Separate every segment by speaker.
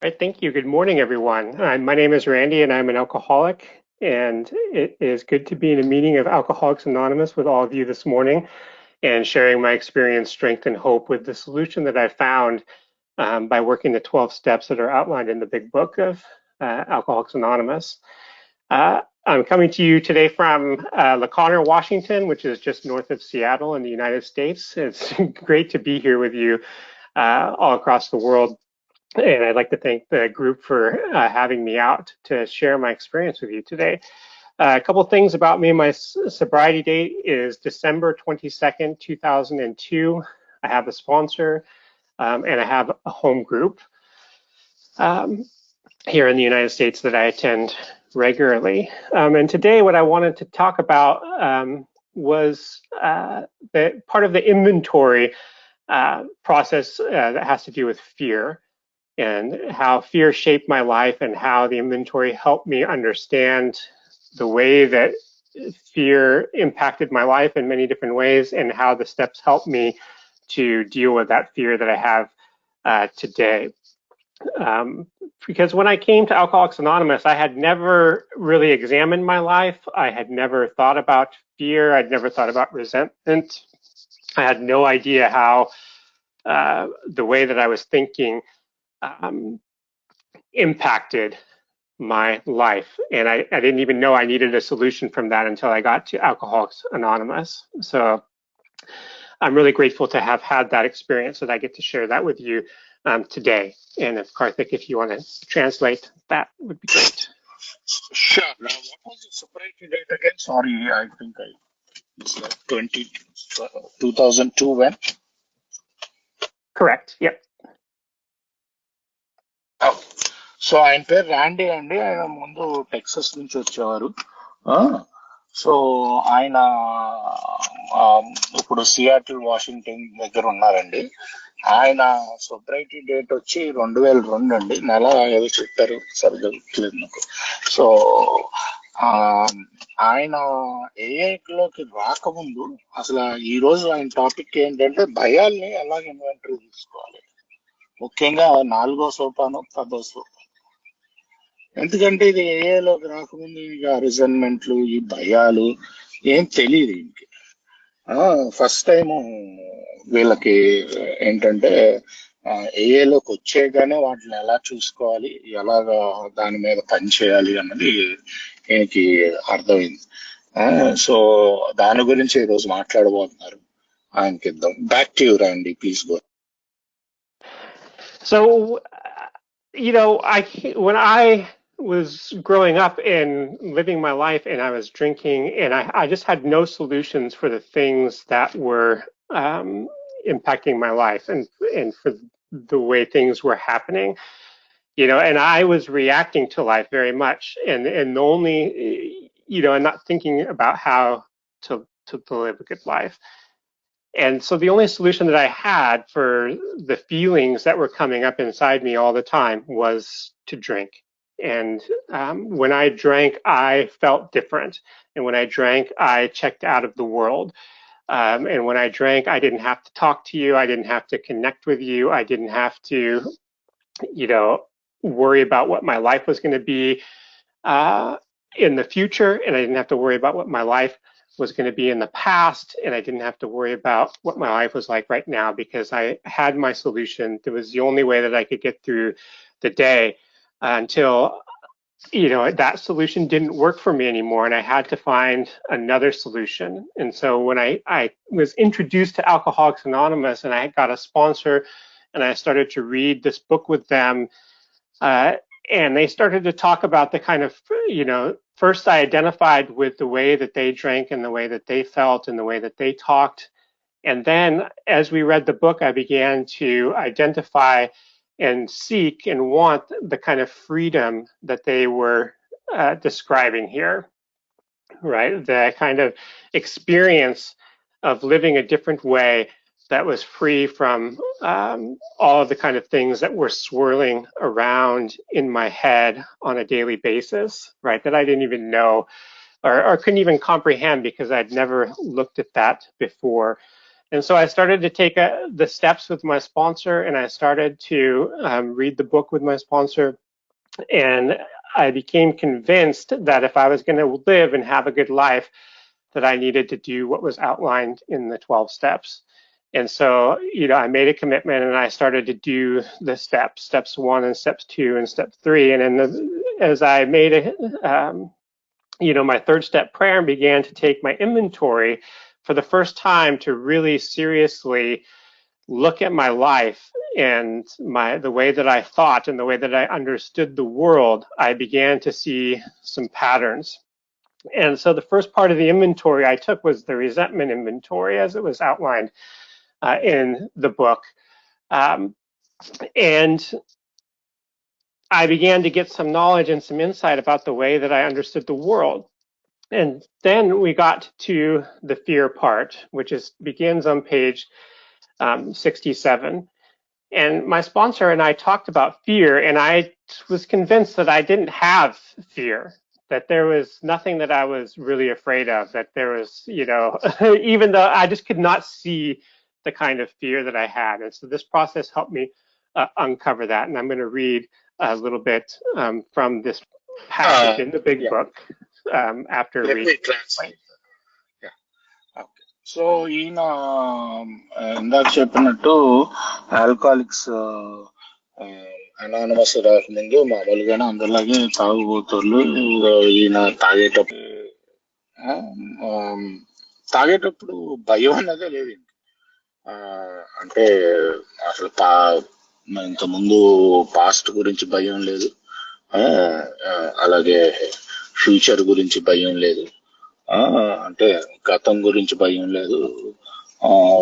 Speaker 1: All right, thank you. Good morning, everyone. My name is Randy, and I'm an alcoholic. And it is good to be in a meeting of Alcoholics Anonymous with all of you this morning and sharing my experience, strength, and hope with the solution that I found by working the 12 steps that are outlined in the big book of Alcoholics Anonymous. I'm coming to you today from La Conner, Washington, which is just north of Seattle in the United States. It's great to be here with you all across the world. And I'd like to thank the group for having me out to share my experience with you today. A couple things about me. My sobriety date is December 22nd, 2002. I have a sponsor and I have a home group um, here in the United States that I attend regularly. And today what I wanted to talk about was the part of the inventory process that has to do with fear, and how fear shaped my life and how the inventory helped me understand the way that fear impacted my life in many different ways and how the steps helped me to deal with that fear that I have today. Because when I came to Alcoholics Anonymous, I had never really examined my life. I had never thought about fear. I'd never thought about resentment. I had no idea how the way that I was thinking um, impacted my life. And I didn't even know I needed a solution from that until I got to Alcoholics Anonymous. So I'm really grateful to have had that experience, that I get to share that with you today. And if Karthik, if you want to translate, that would be great.
Speaker 2: Sure. Now, what was the sobriety date again? Sorry, I think it's like 2002 when?
Speaker 1: Correct. Yep.
Speaker 2: Oh. So ఆయన పేరు Randy అండి. ఆయన ముందు Texas నుంచి వచ్చేవారు. So ఆయన ఆ, ఇప్పుడు సియాటిల్ వాషింగ్టన్ దగ్గర ఉన్నారండి. ఆయన సొబ్రైటీ డేట్ వచ్చి 2002 అండి. నెల ఏదో చెప్పారు, సరిగ్గా గుర్తులేదు నాకు. సో ఆ ఆయన ఏఐలోకి రాకముందు అసలు ఈ రోజు ఆయన టాపిక్ ఏంటంటే భయాల్ని ఎలా ఇన్వెంటరీ తీసుకోవాలి, ముఖ్యంగా 4వ సోపానం 10వ సోపానం. ఎందుకంటే ఇది ఏఐలోకి రాకముందు ఇక రిజన్మెంట్లు, ఈ భయాలు ఏం తెలియదు ఇంక. ఫస్ట్ టైము వీళ్ళకి ఏంటంటే ఏఏలోకి వచ్చేగానే వాటిని ఎలా చూసుకోవాలి, ఎలాగ దాని మీద పని చేయాలి అన్నది ఈయనకి అర్థమైంది. సో దాని గురించి ఈరోజు మాట్లాడబోతున్నారు. ఆయనకి ఇద్దాం. బ్యాక్ టు యూ రండి, please go.
Speaker 1: So, when I was growing up and living my life and I was drinking and I just had no solutions for the things that were impacting my life and for the way things were happening, and I was reacting to life very much and the only, and not thinking about how to live a good life. And so the only solution that I had for the feelings that were coming up inside me all the time was to drink. And when I drank, I felt different. And when I drank, I checked out of the world. And when I drank, I didn't have to talk to you. I didn't have to connect with you. I didn't have to, you know, worry about what my life was going to be uh, in the future. And I didn't have to worry about what my life was going to be in the past, and I didn't have to worry about what my life was like right now because I had my solution. It was the only way that I could get through the day until that solution didn't work for me anymore, and I had to find another solution. And so when I was introduced to Alcoholics Anonymous and I got a sponsor and I started to read this book with them, uh, and they started to talk about the kind of, first I identified with the way that they drank and the way that they felt and the way that they talked. And then as we read the book, I began to identify and seek and want the kind of freedom that they were describing here, right? The kind of experience of living a different way that was free from all of the kind of things that were swirling around in my head on a daily basis, right? That I didn't even know or couldn't even comprehend because I'd never looked at that before. And so I started to take the steps with my sponsor, and I started to read the book with my sponsor. And I became convinced that if I was going to live and have a good life, that I needed to do what was outlined in the 12 steps. And so, I made a commitment and I started to do the steps 1 and steps 2 and step 3. And then as I made my third step prayer and began to take my inventory for the first time to really seriously look at my life and the way that I thought and the way that I understood the world, I began to see some patterns. And so the first part of the inventory I took was the resentment inventory as it was outlined in the book. And I began to get some knowledge and some insight about the way that I understood the world. And then we got to the fear part, which begins on page 67. And my sponsor and I talked about fear, and I was convinced that I didn't have fear, that there was nothing that I was really afraid of, that there was, even though I just could not see the kind of fear that I had. And so this process helped me uncover that. And I'm going to read a little bit from this passage in the big book after
Speaker 2: let
Speaker 1: reading.
Speaker 2: me translate. So ఈయన ఇందాక చెప్పినట్టు alcoholics anonymous రాకముందు మామూలుగానే అందరిలాగే తాగుబోతుళ్ళు. ఈయన తాగేటప్పుడు భయం అన్నదే లేదు. అంటే అసలు ఇంతకుముందు పాస్ట్ గురించి భయం లేదు, అలాగే ఫ్యూచర్ గురించి భయం లేదు, అంటే గతం గురించి భయం లేదు,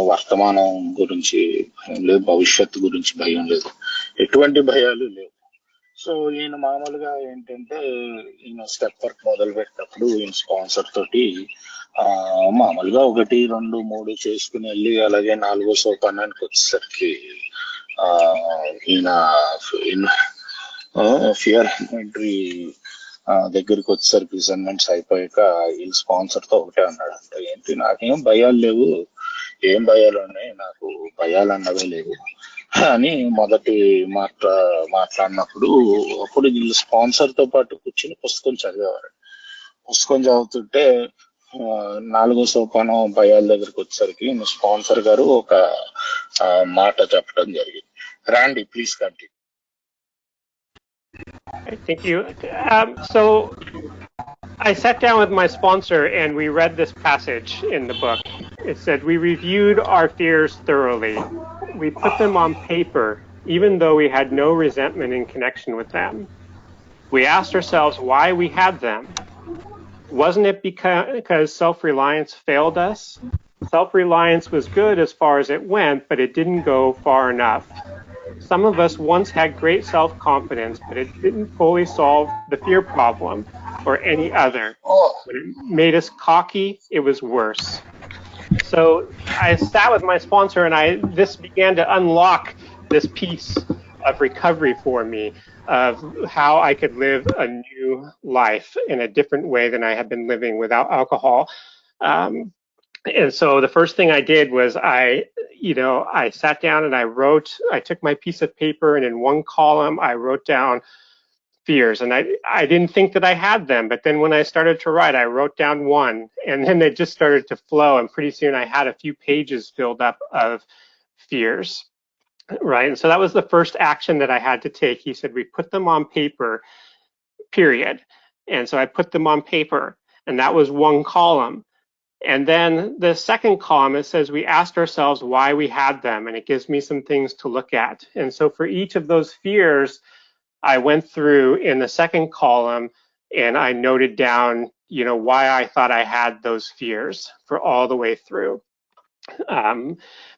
Speaker 2: వర్తమానం గురించి భయం లేదు, భవిష్యత్తు గురించి భయం లేదు, ఎటువంటి భయాలు లేవు. సో ఈయన మామూలుగా ఏంటంటే ఈయన స్టెప్ వర్క్ మొదలు పెట్టినప్పుడు ఈయన స్పాన్సర్ తోటి మామూలుగా 1, 2, 3 చేసుకుని వెళ్ళి అలాగే 4వ సోపానానికి వచ్చేసరికి ఈయన ఫియర్ ఇన్వెంటరీ దగ్గరికి వచ్చేసరికి రిజన్మెంట్స్ అయిపోయాక ఈ స్పాన్సర్ తో ఒకటే అన్నాడు, అంటే ఏంటి నాకేం భయాలు లేవు, ఏం భయాలు ఉన్నాయి, నాకు భయాలు అన్నవే లేవు అని మొదటి మాట్లాడినప్పుడు అప్పుడు వీళ్ళు స్పాన్సర్ తో పాటు కూర్చుని పుస్తకం చదివేవారు. పుస్తకం చదువుతుంటే 4వ సోపానం భయాల దగ్గరికి వచ్చేసరికి స్పాన్సర్ గారు ఒక మాట చెప్పడం జరిగింది. రాండి, please continue.
Speaker 1: Thank you. So I sat down with my sponsor and we read this passage in the book. It said, we reviewed our fears thoroughly. We put them on paper, even though we had no resentment in connection with them. We asked ourselves why we had them. Wasn't it because self-reliance failed us? Self-reliance was good as far as it went, but it didn't go far enough. Some of us once had great self-confidence, but it didn't fully solve the fear problem or any other. When it made us cocky, it was worse. So I sat with my sponsor and this began to unlock this piece of recovery for me, of how I could live a new life in a different way than I had been living without alcohol. And so the first thing I did was I sat down and I took my piece of paper and in one column I wrote down fears. And I didn't think that I had them, but then when I started to write, I wrote down one and then it just started to flow. And pretty soon I had a few pages filled up of fears. Right. And so that was the first action that I had to take. He said, we put them on paper, period. And so I put them on paper and that was one column. And then the second column, it says we asked ourselves why we had them, and it gives me some things to look at. And so for each of those fears, I went through in the second column and I noted down, why I thought I had those fears for all the way through.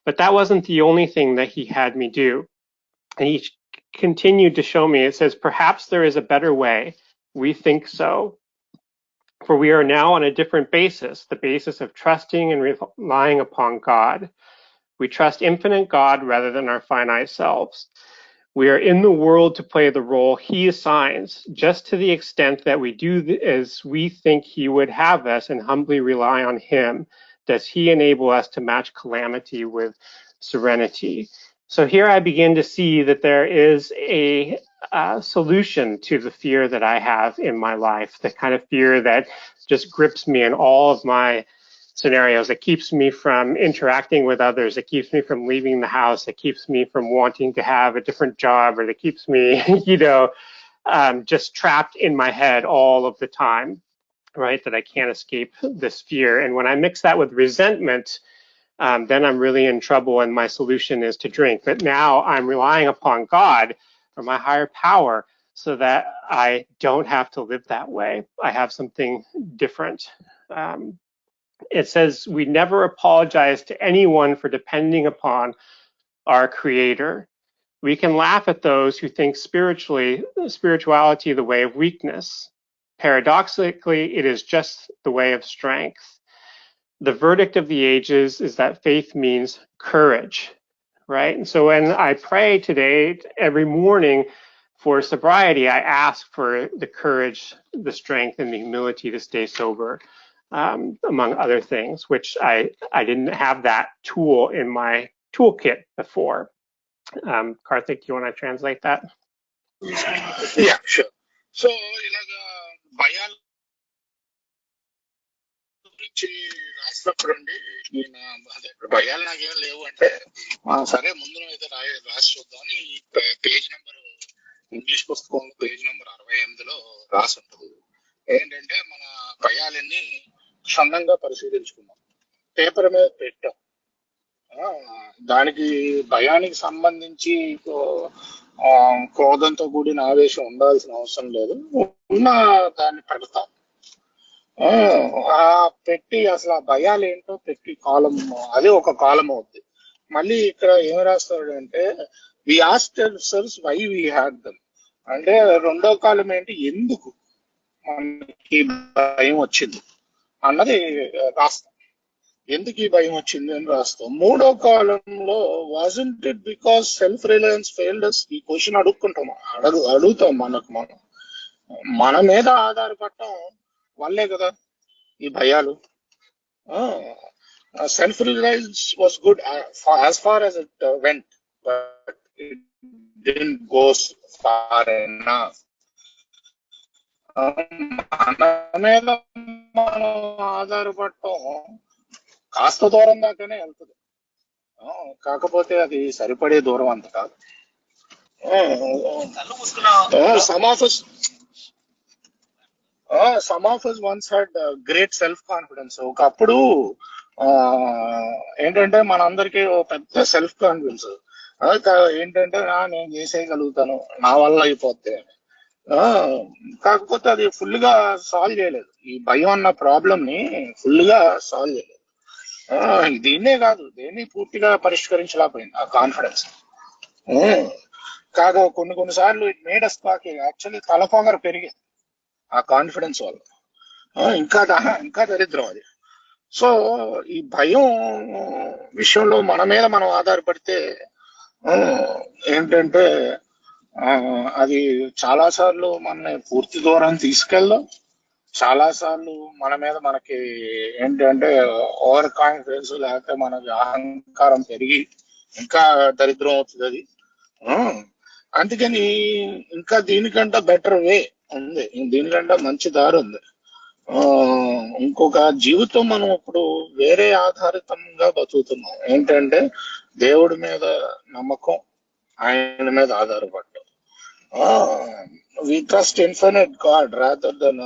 Speaker 1: But that wasn't the only thing that he had me do. And he continued to show me, it says, perhaps there is a better way. We think so. For we are now on a different basis, the basis of trusting and relying upon God. We trust infinite God rather than our finite selves. We are in the world to play the role he assigns, just to the extent that we do as we think he would have us and humbly rely on him. does he enable us to match calamity with serenity? So here I begin to see that there is a solution to the fear that I have in my life, the kind of fear that just grips me in all of my scenarios. It keeps me from interacting with others. It keeps me from leaving the house. It keeps me from wanting to have a different job, or it keeps me, just trapped in my head all of the time, right? That I can't escape this fear. And when I mix that with resentment, then I'm really in trouble, and my solution is to drink. But now I'm relying upon God or my higher power so that I don't have to live that way. I have something different. It says we never apologize to anyone for depending upon our Creator. We can laugh at those who think spirituality the way of weakness. Paradoxically, it is just the way of strength. The verdict of the ages is that faith means courage, right? And so when I pray today, every morning for sobriety, I ask for the courage, the strength, and the humility to stay sober, among other things, which I didn't have that tool in my toolkit before. Karthik, do you want to translate that?
Speaker 2: Yeah, sure. So ఇలాగా భయాల గురించి రాసినప్పుడు అండి, ఈయన అదే భయాలు నాకేం లేవు అంటే, సరే ముందు అయితే రాసి చూద్దామని పేజ్ నెంబర్, ఇంగ్లీష్ పుస్తకంలో పేజ్ నెంబర్ 68లో రాసి ఉంటుంది. ఏంటంటే మన భయాలన్నీ క్షుణ్ణంగా పరిశీలించుకున్నాం, పేపర్ మీద పెట్టాం. దానికి భయానికి సంబంధించి క్రోధంతో కూడిన ఆవేశం ఉండాల్సిన అవసరం లేదు, ఉన్న దాన్ని పెడతాం. ఆ పెట్టి అసలు ఆ భయాలు ఏంటో పెట్టి కాలం, అది ఒక కాలం అవుద్ది. మళ్ళీ ఇక్కడ ఏం రాస్తాడు అంటే, వి asked ourselves why we had them, అంటే రెండో కాలం ఏంటి, ఎందుకు మనకి భయం వచ్చింది అన్నది రాస్తాం. ఎందుకు ఈ భయం వచ్చింది అని రాస్తాం. మూడో కాలంలో wasn't it because self Reliance failed us, ఈ క్వశ్చన్ అడుగుతాం మనకు మనం, మన మీద ఆధారపడటం వల్లే కదా ఈ భయాలు. Self reliance was good as far as it went, but it didn't go far enough. మన మీద మనం ఆధారపడటం కాస్త దూరం దాకానే వెళ్తుంది, కాకపోతే అది సరిపడే దూరం అంత కాదు. Some of us once had great self confidence. ఒకప్పుడు ఏంటంటే మనందరికీ ఓ పెద్ద సెల్ఫ్ కాన్ఫిడెన్స్ ఏంటంటే, నేను చేసేయగలుగుతాను, నా వల్ల అయిపోద్ది. కాకపోతే అది ఫుల్ గా సాల్వ్ చేయలేదు, ఈ భయం అన్న ప్రాబ్లం ని ఫుల్ గా సాల్వ్ చేయలేదు. దీన్నే కాదు, దేన్ని పూర్తిగా పరిష్కరించలేకపోయింది ఆ కాన్ఫిడెన్స్. కాగా కొన్నిసార్లు ఇట్ మేడ్ us యాక్చువల్లీ తలపోగర పెరిగింది ఆ కాన్ఫిడెన్స్ వల్ల. ఇంకా దరిద్రం అది. సో ఈ భయం విషయంలో మన మీద మనం ఆధారపడితే ఏంటంటే, అది చాలా సార్లు మనని పూర్తి దూరం తీసుకెళ్దాం, చాలా సార్లు మన మీద మనకి ఏంటంటే ఓవర్ కాన్ఫిడెన్స్, లేకపోతే మనకి అహంకారం పెరిగి ఇంకా దరిద్రం అవుతుంది అది. అందుకని ఇంకా దీనికంటే బెటర్ వే ఉంది, దీనికంటే మంచి దారి ఉంది. ఇంకొక జీవితం మనం ఇప్పుడు వేరే ఆధారితంగా బతుకుతున్నాం. ఏంటంటే దేవుడి మీద నమ్మకం, ఆయన మీద ఆధారపడ్డం. We trust infinite God rather than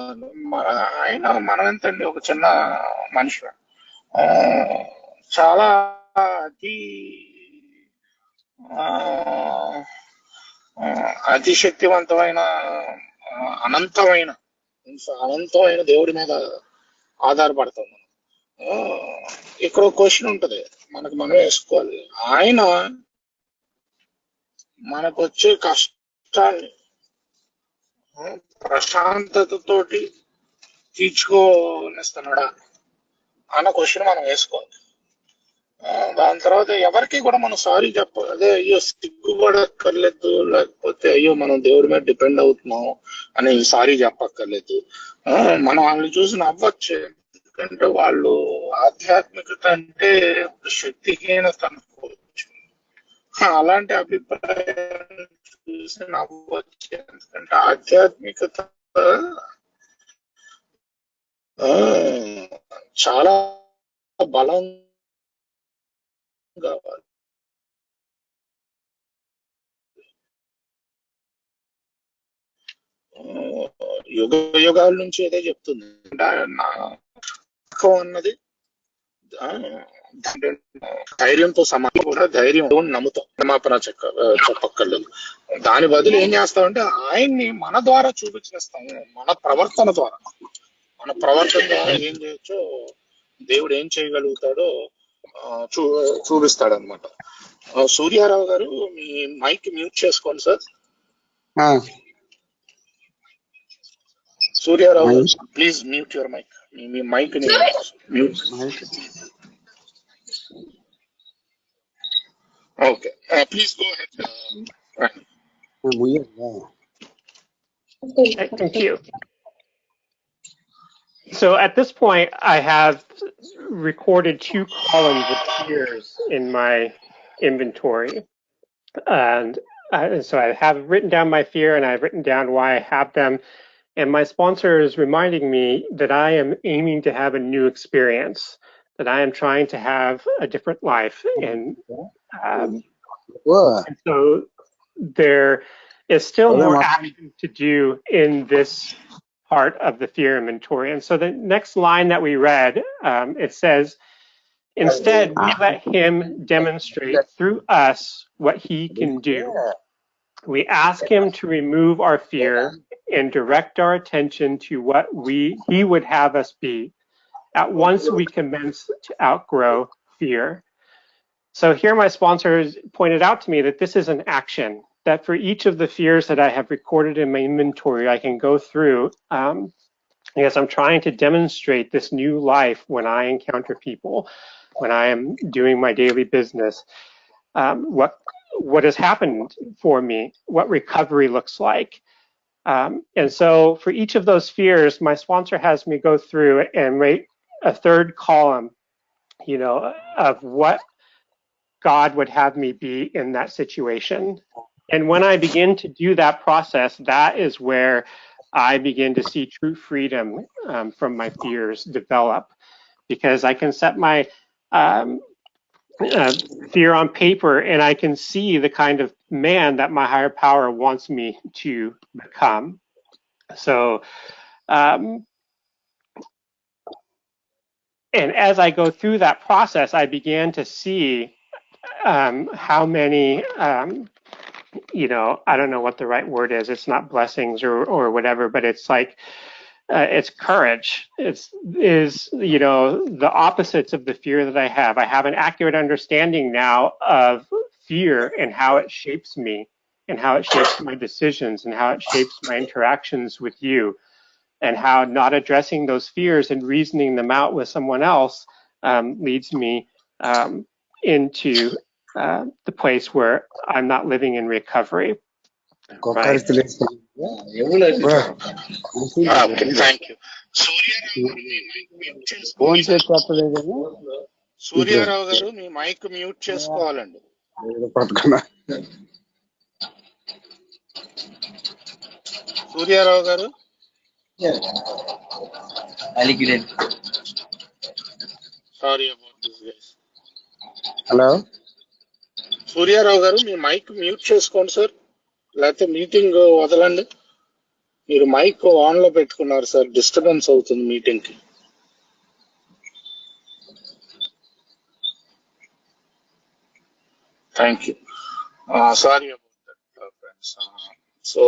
Speaker 2: ఆయన. మనం ఎంతండి, ఒక చిన్న మనిషి, చాలా అతి శక్తివంతమైన అనంతమైన దేవుడి మీద ఆధారపడతాం మనం. ఇక్కడ క్వశ్చన్ ఉంటది, మనకు మనం వేసుకోవాలి, ఆయన మనకు వచ్చే కష్టాన్ని ప్రశాంతతతోటి తీర్చుకోనిస్తున్నాడా అన్న క్వశ్చన్ మనం వేసుకోవాలి. దాని తర్వాత ఎవరికి కూడా మనం సారీ చెప్పాలి. అదే అయ్యో సిగ్గుపడక్కర్లేదు, లేకపోతే అయ్యో మనం దేవుడి మీద డిపెండ్ అవుతున్నాం అని సారీ చెప్పక్కర్లేదు. మనం వాళ్ళని చూసి నవ్వచ్చు, ఎందుకంటే వాళ్ళు ఆధ్యాత్మికత అంటే శక్తిహీనత అనుకోవచ్చు. అలాంటి అభిప్రాయం చూసి నాకు వచ్చింది. ఎందుకంటే ఆధ్యాత్మికత ఆ, చాలా బలం కావాలి. ఆ, యుగ యుగాల నుంచి అదే చెప్తుంది. అంటే నమ్మకం అన్నది ఆ, అంటే ధైర్యంతో సమానం. కూడా ధైర్యం నమ్ముతాం, క్షమాపణ చెప్పక్కర్లేదు. దాని బదులు ఏం చేస్తామంటే ఆయన్ని మన ద్వారా చూపించేస్తాము. మన ప్రవర్తన ద్వారా ఏం చేయొచ్చో, దేవుడు ఏం చేయగలుగుతాడో చూపిస్తాడు అనమాట. సూర్యారావు గారు మీ మైక్ మ్యూట్ చేసుకోండి sir. Suryarao garu please mute your mic. మీ మైక్ ని mute. Okay, please go ahead.
Speaker 1: Thank you. So at this point, I have recorded 2 columns of fears in my inventory. And so I have written down my fear, and I've written down why I have them. And my sponsor is reminding me that I am aiming to have a new experience, that I am trying to have a different life. And so there is still more action to do in this part of the fear inventory. And so the next line that we read, it says, instead, we let him demonstrate through us what he can do. We ask him to remove our fear and direct our attention to what he would have us be. At once we commence to outgrow fear. So here my sponsors pointed out to me that this is an action, that for each of the fears that I have recorded in my inventory, I can go through, because I'm trying to demonstrate this new life when I encounter people, when I am doing my daily business, what has happened for me, what recovery looks like. And so for each of those fears, my sponsor has me go through and write a 3rd column, of what God would have me be in that situation. And when I begin to do that process, that is where I begin to see true freedom from my fears develop, because I can set my fear on paper and I can see the kind of man that my higher power wants me to become. So, and as I go through that process, I began to see how many, I don't know what the right word is. It's not blessings or whatever, but it's like, it's courage. Is the opposites of the fear that I have. I have an accurate understanding now of fear and how it shapes me, and how it shapes my decisions, and how it shapes my interactions with you, and how not addressing those fears and reasoning them out with someone else leads me into the place where I'm not living in recovery. Right.
Speaker 2: Okay, thank you. Suryarao garu మీ mic mute చేసుకోవాలండి. సూర్యారావు గారు, sorry about this guys.
Speaker 3: Hello,
Speaker 2: Suryarao garu మీ mic mute చేసుకోండి sir, లేకపోతే meeting వదలండి. మీరు mic on లో పెట్టుకున్నారు సార్, డిస్టర్బెన్స్ అవుతుంది మీటింగ్ కి. Thank you, sorry about that friends. So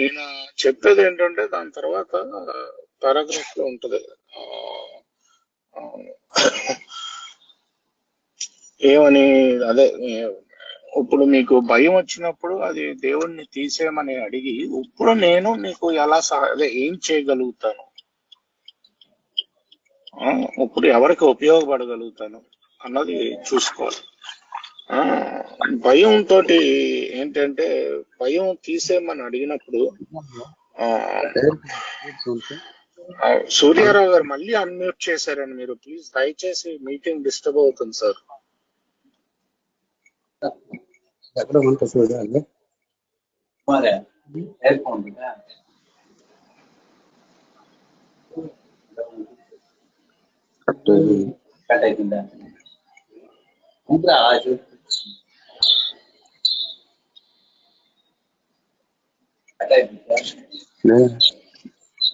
Speaker 2: ఈయన చెప్పేది ఏంటంటే దాని తర్వాత పారాగ్రాఫ్ లో ఉంటది, ఏమని, అదే ఇప్పుడు మీకు భయం వచ్చినప్పుడు అది దేవుణ్ణి తీసేయమని అడిగి, ఇప్పుడు నేను మీకు ఎలా అదే ఏం చేయగలుగుతాను, ఇప్పుడు ఎవరికి ఉపయోగపడగలుగుతాను అన్నది చూసుకోవాలి. భయంతో ఏంటంటే, భయం తీసేయమని అడిగినప్పుడు సూర్యారావు గారు మళ్ళీ అన్మ్యూట్ చేశారండి మీరు. ప్లీజ్ దయచేసి మీటింగ్ డిస్టర్బ్ అవుతుంది సార్.
Speaker 3: ఎక్కడ ఉంటుంది చూడండి.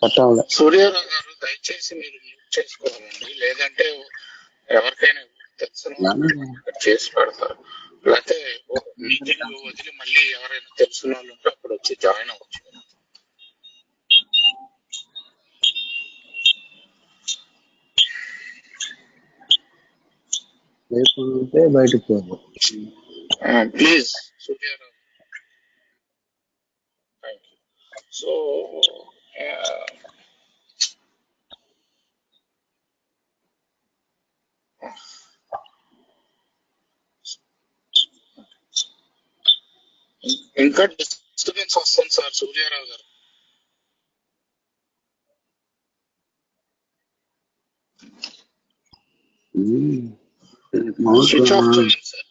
Speaker 3: పట్టాలి.
Speaker 2: సూర్యారావు గారు దయచేసి మీరు మ్యూట్ చేసుకోవాలండి, లేదంటే ఎవరికైనా తెలిసిన వాళ్ళు చేసి పెడతారు. లేకపోతే మీటింగ్ వదిలి మళ్ళీ ఎవరైనా తెలిసిన వాళ్ళు ఉంటే అప్పుడు వచ్చి జాయిన్ అవ్వచ్చు.
Speaker 3: లేకుంటే బయటకు పోదు.
Speaker 2: Please Suryarao. Thank you. So ఇంకా డిస్టర్బెన్స్ వస్తుంది సార్ సూర్యారావు గారు. స్విచ్ ఆఫ్ చేయండి సార్.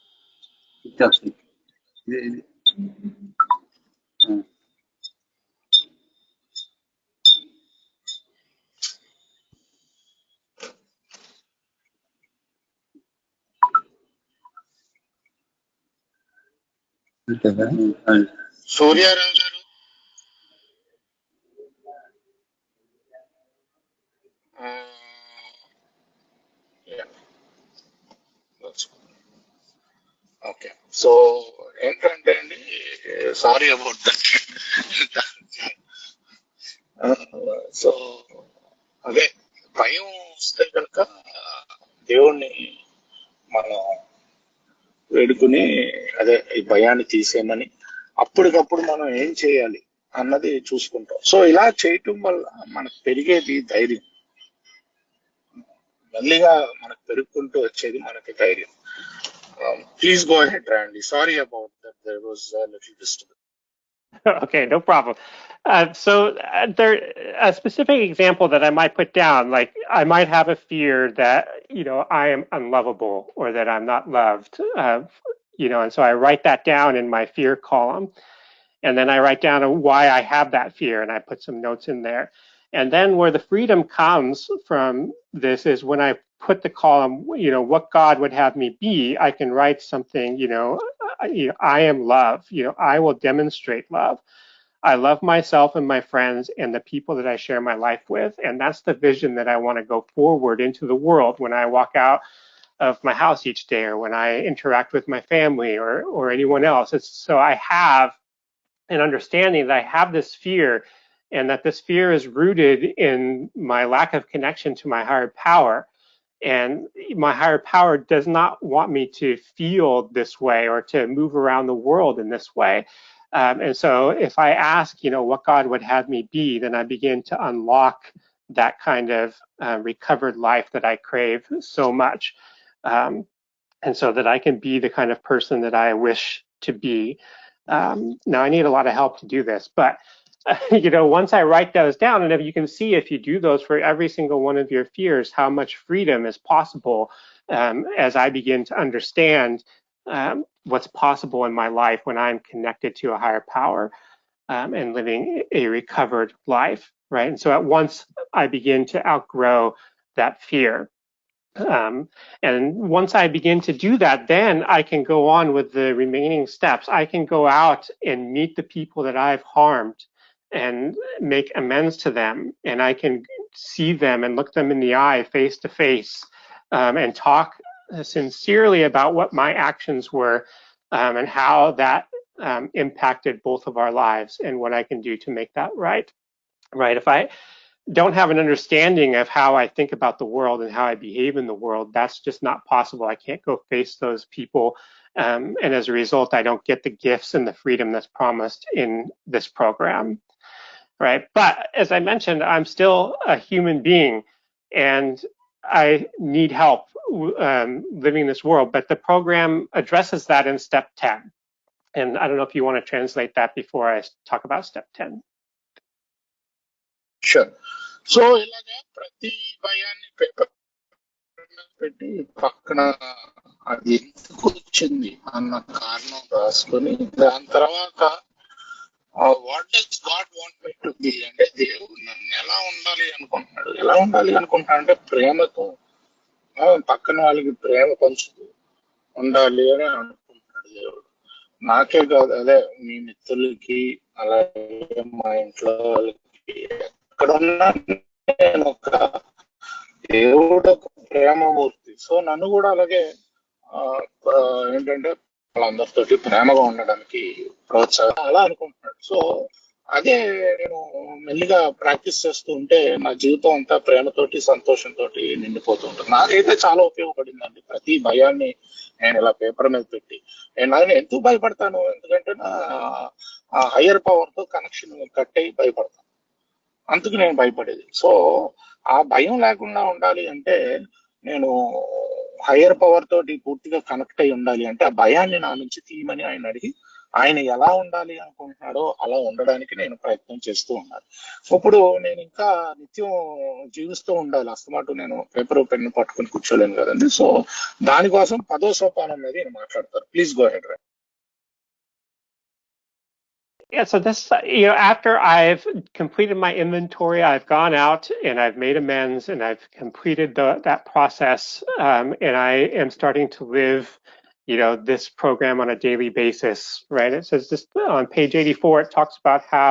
Speaker 2: సూర్యారావు గారు ఓకే. సో ఏంటంటే అండి, సారీ అబౌట్ దట్. సో అదే భయం వస్తే కనుక దేవుణ్ణి మనం వేడుకుని అదే ఈ భయాన్ని తీసేయమని అప్పటికప్పుడు మనం ఏం చేయాలి అన్నది చూసుకుంటాం. సో ఇలా చేయటం వల్ల మనకు పెరిగేది ధైర్యం, మళ్ళీగా మనకు పెరుగుకుంటూ వచ్చేది మనకి ధైర్యం. Please go ahead, Randy. Sorry about that. There was a little disturbance.
Speaker 1: Okay, no problem. There, a specific example that I might put down, like I might have a fear that, I am unlovable or that I'm not loved, and so I write that down in my fear column. And then I write down why I have that fear and I put some notes in there. And then where the freedom comes from this is when I put the column, what God would have me be, I can write something, I am love, I will demonstrate love. I love myself and my friends and the people that I share my life with. And that's the vision that I want to go forward into the world when I walk out of my house each day or when I interact with my family or anyone else. So I have an understanding that I have this fear and that this fear is rooted in my lack of connection to my higher power. And my higher power does not want me to feel this way or to move around the world in this way. And so if I ask, what God would have me be, then I begin to unlock that kind of recovered life that I crave so much. And so that I can be the kind of person that I wish to be. Now I need a lot of help to do this, but once I write those down, and if you can see, if you do those for every single one of your fears, how much freedom is possible as I begin to understand what's possible in my life when I'm connected to a higher power and living a recovered life, right? And so at once I begin to outgrow that fear. And once I begin to do that, then I can go on with the remaining steps. I can go out and meet the people that I've harmed and make amends to them. And I can see them and look them in the eye face to face and talk sincerely about what my actions were and how that impacted both of our lives and what I can do to make that right. Right. If I don't have an understanding of how I think about the world and how I behave in the world, that's just not possible. I can't go face those people. And as a result, I don't get the gifts and the freedom that's promised in this program. Right. But as I mentioned, I'm still a human being and I need help living in this world. But the program addresses that in step 10. And I don't know if you want to translate that before I talk about step 10.
Speaker 2: Sure. So ఇలాగా ప్రతి భయాన్ని paper పెట్టి పక్కన అది ఎందుకు వచ్చింది అన్న కారణం రాసుకొని దాని తర్వాత what does God want me to be, అంటే దేవుడు నన్ను ఎలా ఉండాలి అనుకుంటున్నాడు అంటే ప్రేమతో, పక్కన వాళ్ళకి ప్రేమ పంచుతూ ఉండాలి అని అనుకుంటున్నాడు దేవుడు. నాకే కాదు, అదే మీ మిత్రులకి, అలాగే మా ఇంట్లో వాళ్ళకి, ఎక్కడున్నా నేను ఒక దేవుడు ఒక ప్రేమమూర్తి. సో నన్ను కూడా అలాగే ఆ, ఆ, ఏంటంటే వాళ్ళందరితోటి ప్రేమగా ఉండడానికి ప్రోత్సాహం అలా అనుకుంటున్నాడు. సో అదే నేను మెల్లిగా ప్రాక్టీస్ చేస్తూ ఉంటే నా జీవితం అంతా ప్రేమతోటి సంతోషంతో నిండిపోతూ ఉంటుంది. నాకైతే చాలా ఉపయోగపడిందండి ప్రతి భయాన్ని నేను ఇలా పేపర్ మీద పెట్టి. నేను ఎందుకు భయపడతాను, ఎందుకంటే నా హయ్యర్ పవర్ తో కనెక్షన్ కట్ అయ్యి భయపడతాను, అందుకు నేను భయపడేది. సో ఆ భయం లేకుండా ఉండాలి అంటే నేను హయ్యర్ పవర్ తోటి పూర్తిగా కనెక్ట్ అయి ఉండాలి అంటే ఆ భయాన్ని నా నుంచి తీయమని ఆయన అడిగి ఆయన ఎలా ఉండాలి అనుకుంటున్నాడో అలా ఉండడానికి నేను ప్రయత్నం చేస్తూ ఉన్నాను. ఇప్పుడు నేను ఇంకా నిత్యం జీవిస్తూ ఉండాలి, అస్తమాటు నేను పేపర్ పెన్ను పట్టుకుని కూర్చోలేను కదండి. సో దానికోసం 10వ సోపానం అనేది నేను మాట్లాడతాను. Please go head.
Speaker 1: Yeah, so this, after I've completed my inventory, I've gone out and I've made amends and I've completed that process, and I am starting to live, this program on a daily basis, right? It says this on page 84, it talks about how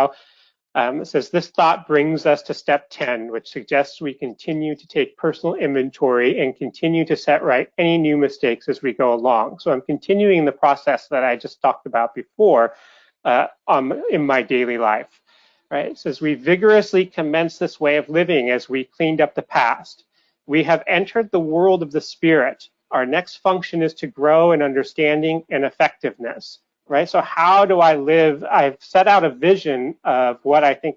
Speaker 1: it says this thought brings us to step 10, which suggests we continue to take personal inventory and continue to set right any new mistakes as we go along. So I'm continuing the process that I just talked about before, in my daily life, right? It says we vigorously commence this way of living as we cleaned up the past. We have entered the world of the spirit. Our next function is to grow in understanding and effectiveness, right? So how do I live? I've set out a vision of what I think,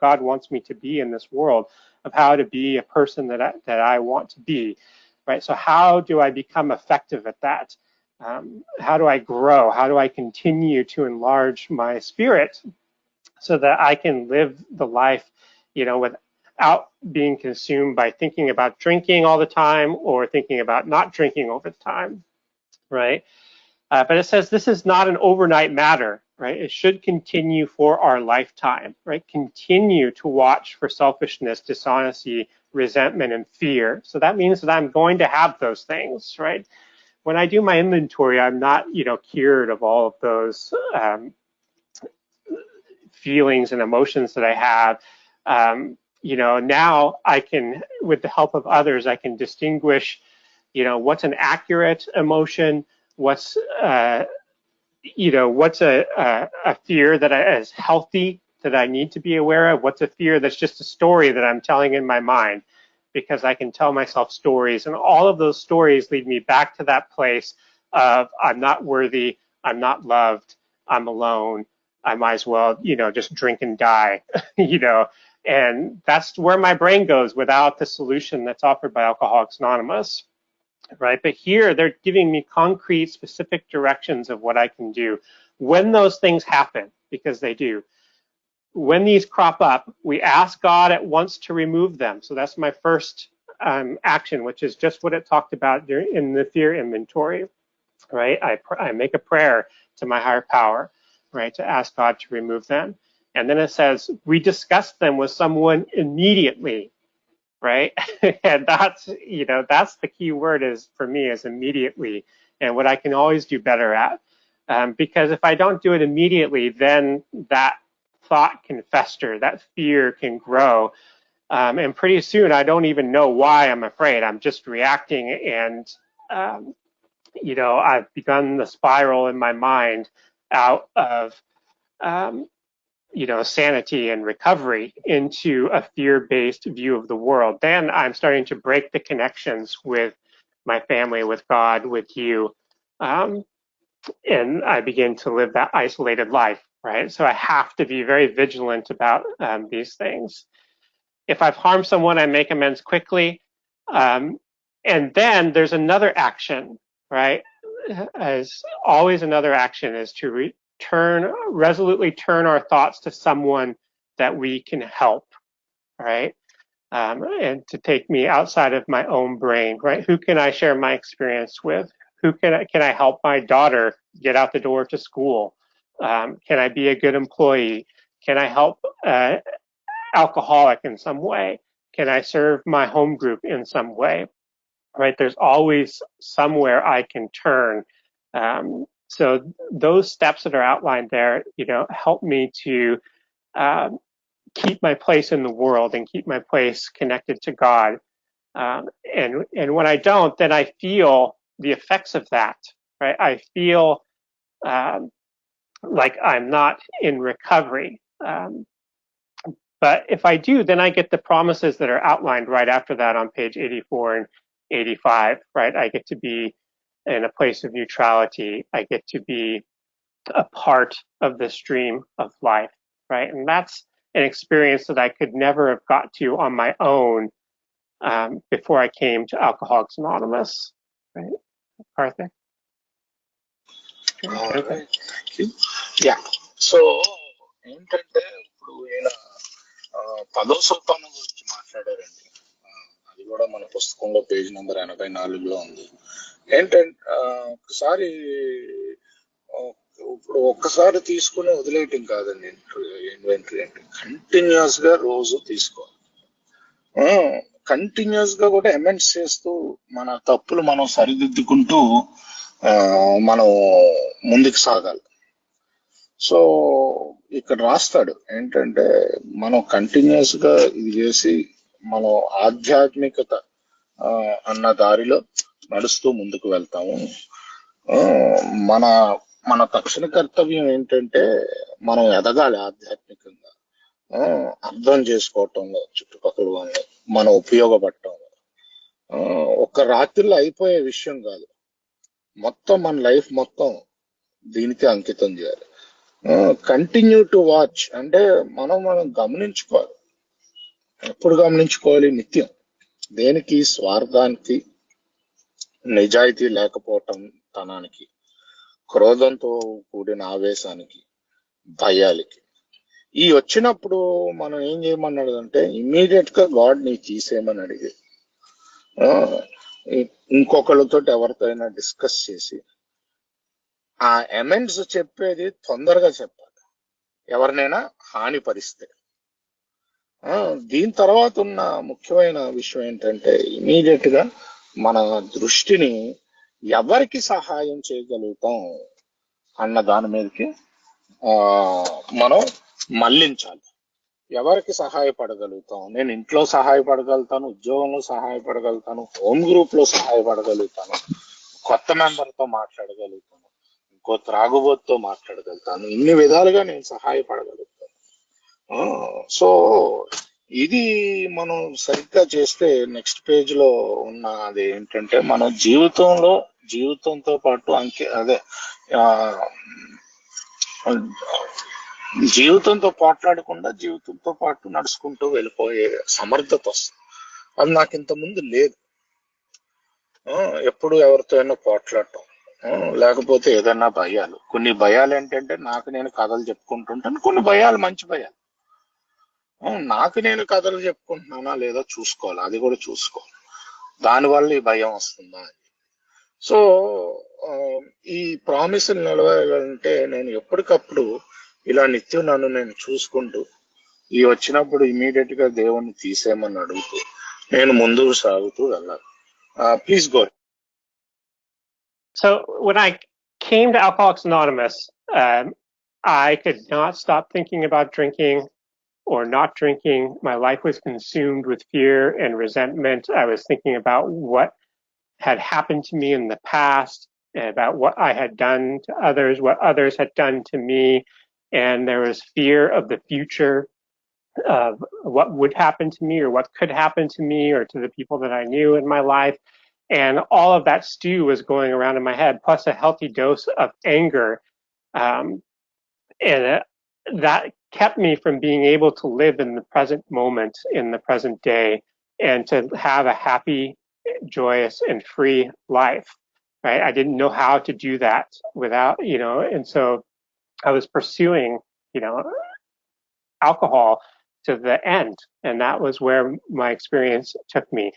Speaker 1: God wants me to be in this world, of how to be a person that I want to be, right? So how do I become effective at that? How do I grow? How do I continue to enlarge my spirit so that I can live the life, without being consumed by thinking about drinking all the time or thinking about not drinking over the time, right? But it says this is not an overnight matter, right? It should continue for our lifetime, right? Continue to watch for selfishness, dishonesty, resentment, and fear. So that means that I'm going to have those things, right? When I do my inventory, I'm not, cured of all of those feelings and emotions that I have. Now I can, with the help of others, I can distinguish, what's an accurate emotion, what's, what's a fear that is healthy that I need to be aware of, what's a fear that's just a story that I'm telling in my mind, because I can tell myself stories, and all of those stories lead me back to that place of I'm not worthy, I'm not loved, I'm alone, I might as well, just drink and die, and that's where my brain goes without the solution that's offered by Alcoholics Anonymous, right? But here they're giving me concrete, specific directions of what I can do when those things happen, because they do. When these crop up, we ask God at once to remove them. So that's my first action, which is just what it talked about in the fear inventory, right? I make a prayer to my higher power, right, to ask God to remove them. And then it says, we discuss them with someone immediately, right? And that's the key word for me is immediately, and what I can always do better at. Because if I don't do it immediately, then that thought can fester, that fear can grow, and pretty soon I don't even know why I'm afraid. I'm just reacting, and I've begun the spiral in my mind out of sanity and recovery into a fear-based view of the world. Then I'm starting to break the connections with my family, with God, with you, and I begin to live that isolated life, right? So I have to be very vigilant about these things. If I've harmed someone, I make amends quickly. And then there's another action, right? As always, another action is to resolutely turn our thoughts to someone that we can help, right? and to take me outside of my own brain, right? Who can I share my experience with? Who can I help my daughter get out the door to school? Can I be a good employee? Can I help alcoholic in some way? Can I serve my home group in some way? Right? There's always somewhere I can turn. So those steps that are outlined there, help me to keep my place in the world and keep my place connected to God. And when I don't, then I feel the effects of that. Right? I feel like I'm not in recovery. But if I do, then I get the promises that are outlined right after that on page 84 and 85, right? I get to be in a place of neutrality. I get to be a part of the stream of life, right? And that's an experience that I could never have got to on my own before I came to Alcoholics Anonymous, right? Arthur?
Speaker 2: Alright, thank you. Yeah. So ఏంటంటే ఇప్పుడు ఈయన 10వ సోపానం గురించి మాట్లాడారండి. అది కూడా మన పుస్తకంలో పేజ్ నెంబర్ 84లో ఉంది. ఏంటంటే ఒకసారి ఇప్పుడు ఒక్కసారి తీసుకుని వదిలేయటం కాదండి. ఇన్వెంటరీ అంటే కంటిన్యూస్ గా రోజు తీసుకోవాలి. కంటిన్యూస్ గా కూడా అమెండ్స్ చేస్తూ మన తప్పులు మనం సరిదిద్దుకుంటూ మనం ముందుకు సాగాలి. సో ఇక్కడ రాస్తాడు ఏంటంటే మనం కంటిన్యూస్ గా ఇది చేసి మనం ఆధ్యాత్మికత అన్న దారిలో నడుస్తూ ముందుకు వెళ్తాము. మన మన తక్షణ కర్తవ్యం ఏంటంటే మనం ఎదగాలి ఆధ్యాత్మికంగా, అర్థం చేసుకోవటంలో, చుట్టుపక్కల వాళ్ళని మనం ఉపయోగపడటంలో. ఒక్క రాత్రిలో అయిపోయే విషయం కాదు, మొత్తం మన లైఫ్ మొత్తం దీనికి అంకితం చేయాలి. కంటిన్యూ టు వాచ్ అంటే మనం గమనించుకోవాలి. ఎప్పుడు గమనించుకోవాలి? నిత్యం. దేనికి? స్వార్థానికి, నిజాయితీ లేకపోవటం తనానికి, క్రోధంతో కూడిన ఆవేశానికి, భయాలకి. ఈ వచ్చినప్పుడు మనం ఏం చేయమన్నాడు అంటే ఇమ్మీడియట్ గా గాడ్ ని తీసేయమని అడిగి ఇంకొకళ్ళతో ఎవరితో అయినా డిస్కస్ చేసి ఆ అమెండ్స్ చెప్పేది తొందరగా చెప్పాలి, ఎవరినైనా హానిపరిస్తే. దీని తర్వాత ఉన్న ముఖ్యమైన విషయం ఏంటంటే ఇమీడియట్ గా మన దృష్టిని ఎవరికి సహాయం చేయగలుగుతాం అన్న దాని మీదకి మనం మళ్లించాలి. ఎవరికి సహాయపడగలుగుతాం? నేను ఇంట్లో సహాయపడగలుగుతాను, ఉద్యోగంలో సహాయపడగలుగుతాను, హోమ్ గ్రూప్ లో సహాయపడగలుగుతాను, కొత్త మెంబర్ తో మాట్లాడగలుగుతాను, ఇంకో త్రాగుబోతుతో మాట్లాడగలుగుతాను. ఇన్ని విధాలుగా నేను సహాయపడగలుగుతాను. సో ఇది మనం సరిగ్గా చేస్తే నెక్స్ట్ పేజ్ లో ఉన్న అది ఏంటంటే మన జీవితంతో పాటు జీవితంతో పోట్లాడకుండా జీవితంతో పాటు నడుచుకుంటూ వెళ్ళిపోయే సమర్థత వస్తుంది. అది నాకు ఇంత ముందు లేదు. ఎప్పుడు ఎవరితో అయినా పోట్లాడటం, లేకపోతే ఏదైనా భయాలు. కొన్ని భయాలు ఏంటంటే నాకు నేను కథలు చెప్పుకుంటుంటాను, కొన్ని భయాలు మంచి భయాలు. నాకు నేను కథలు చెప్పుకుంటున్నానా లేదా చూసుకోవాలి, అది కూడా చూసుకోవాలి. దానివల్ల ఈ భయం వస్తుందా అని. సో ఈ ప్రామిసులు నిలవాలంటే నేను ఎప్పటికప్పుడు ఇలా నిత్యం నన్ను నేను చూసుకుంటూ ఈ వచ్చినప్పుడు ఇమీడియట్ గా దేవుణ్ణి తీసేయమని అడుగుతూ నేను ముందుకు సాగుతూ వెళ్ళాలి. Please go.
Speaker 1: So when I came to Alcoholics Anonymous, I could not stop thinking about drinking or not drinking. My life was consumed with fear and resentment. I was thinking about what had happened to me in the past, about what I had done to others, what others had done to me. And there was fear of the future, of what would happen to me or what could happen to me or to the people that I knew in my life. And all of that stew was going around in my head, plus a healthy dose of anger. And that kept me from being able to live in the present moment, in the present day, and to have a happy, joyous, and free life. Right? I didn't know how to do that without, and so I was pursuing, alcohol the end. And that was where my experience took me.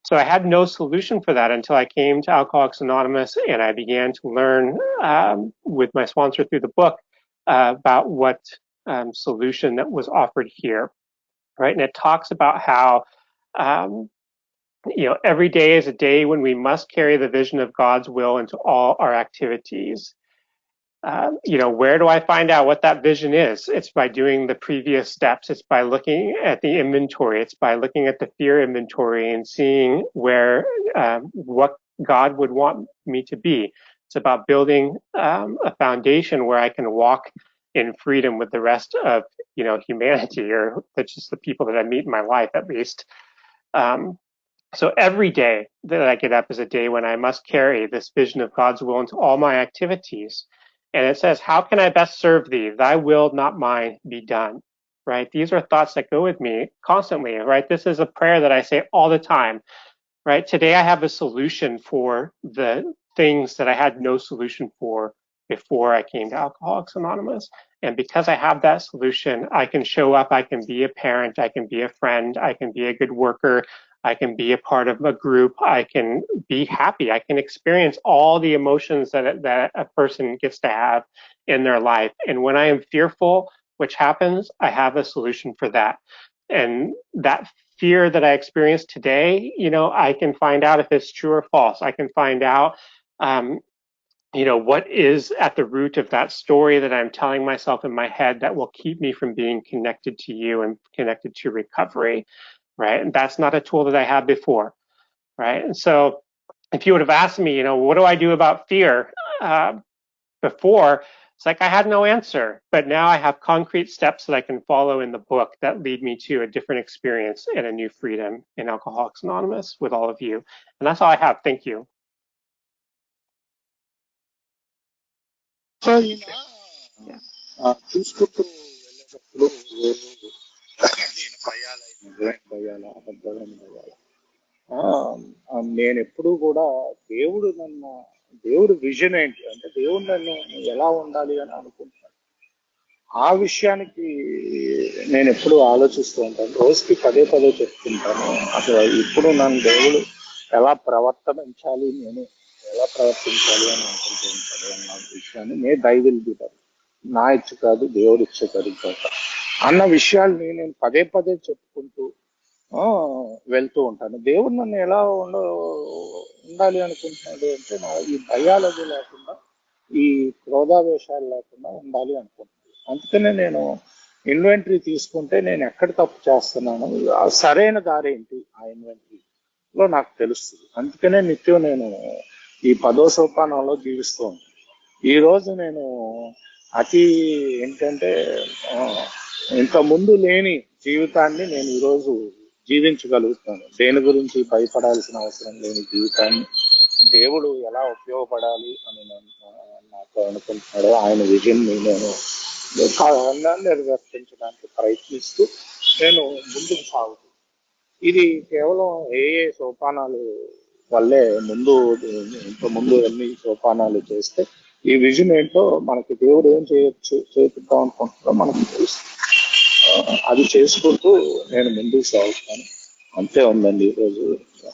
Speaker 1: So I had no solution for that until I came to Alcoholics Anonymous, and I began to learn with my sponsor through the book about what solution that was offered here, right? And it talks about how every day is a day when we must carry the vision of God's will into all our activities. Where do I find out what that vision is? It's by doing the previous steps. It's by looking at the inventory. It's by looking at the fear inventory and seeing what God would want me to be. It's about building a foundation where I can walk in freedom with the rest of humanity, or that's just the people that I meet in my life, at least. So every day that I get up is a day when I must carry this vision of God's will into all my activities. And it says, how can I best serve thee? Thy will, not mine, be done. Right? These are thoughts that go with me constantly, right? This is a prayer that I say all the time, right? Today I have a solution for the things that I had no solution for before I came to Alcoholics Anonymous. And because I have that solution, I can show up, I can be a parent, I can be a friend, I can be a good worker, I can be a part of a group, I can be happy, I can experience all the emotions that a person gets to have in their life. And when I am fearful, which happens, I have a solution for that. And that fear that I experience today, I can find out if it's true or false. I can find out, what is at the root of that story that I'm telling myself in my head that will keep me from being connected to you and connected to recovery. Right? And that's not a tool that I had before, right? And so if you would have asked me, what do I do about fear before, it's like I had no answer. But now I have concrete steps that I can follow in the book that lead me to a different experience and a new freedom in Alcoholics Anonymous with all of you. And that's all I have. Thank you.
Speaker 2: So ఈయన చూసుకుంటూ వెళ్ళేటప్పుడు నేను భయాల అబద్ధాలని భయాల నేను ఎప్పుడూ కూడా దేవుడు vision ఏంటి అంటే దేవుడు నన్ను ఎలా ఉండాలి అని అనుకుంటున్నాను. ఆ విషయానికి నేను ఎప్పుడు ఆలోచిస్తూ ఉంటాను. రోజుకి పదే చెప్తుంటాను. అసలు ఇప్పుడు నన్ను దేవుడు ఎలా ప్రవర్తించాలి అని అనుకుంటూ ఉంటాడు అన్న విషయాన్ని మే దైవిల్ దిగారు. నా ఇచ్చ కాదు, దేవుడు ఇచ్చ కాదు అన్న విషయాల్ని నేను పదే చెప్పుకుంటూ వెళ్తూ ఉంటాను. దేవుడు నన్ను ఎలా ఉండాలి అనుకుంటున్నాడు అంటే ఈ భయాలది లేకుండా, ఈ క్రోధావేశాలు లేకుండా ఉండాలి అనుకుంటున్నాను. అందుకనే నేను ఇన్వెంటరీ తీసుకుంటే నేను ఎక్కడ తప్పు చేస్తున్నాను, సరైన దారి ఏంటి ఆ ఇన్వెంటరీలో నాకు తెలుస్తుంది. అందుకనే నిత్యం నేను ఈ 10వ సోపానంలో జీవిస్తూ ఉంటాను. ఈరోజు నేను ఏంటంటే ఇంత ముందు లేని జీవితాన్ని నేను ఈరోజు జీవించగలుగుతాను. దేని గురించి భయపడాల్సిన అవసరం లేని జీవితాన్ని దేవుడు ఎలా ఉపయోగపడాలి అని నాకు అనుకుంటున్నాడో ఆయన విజన్ని నేను నిర్వర్తించడానికి ప్రయత్నిస్తూ నేను ముందుకు సాగుతాను. ఇది కేవలం ఏ సోపానాలు వల్లే ఇంత ముందు ఎన్ని సోపానాలు చేస్తే ఈ విజన్ ఏంటో మనకి దేవుడు ఏం చేపిద్దాం అనుకుంటున్నాడో మనకు తెలుసు. అది చేసుకుంటూ నేను ముందుకు సాగుతాను. అంతే ఉందండి ఈరోజు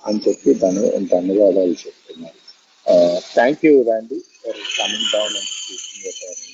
Speaker 2: అని చెప్పి ధన్యవాదాలు చెప్తున్నాను. థ్యాంక్ యూ రండి for coming down and speaking.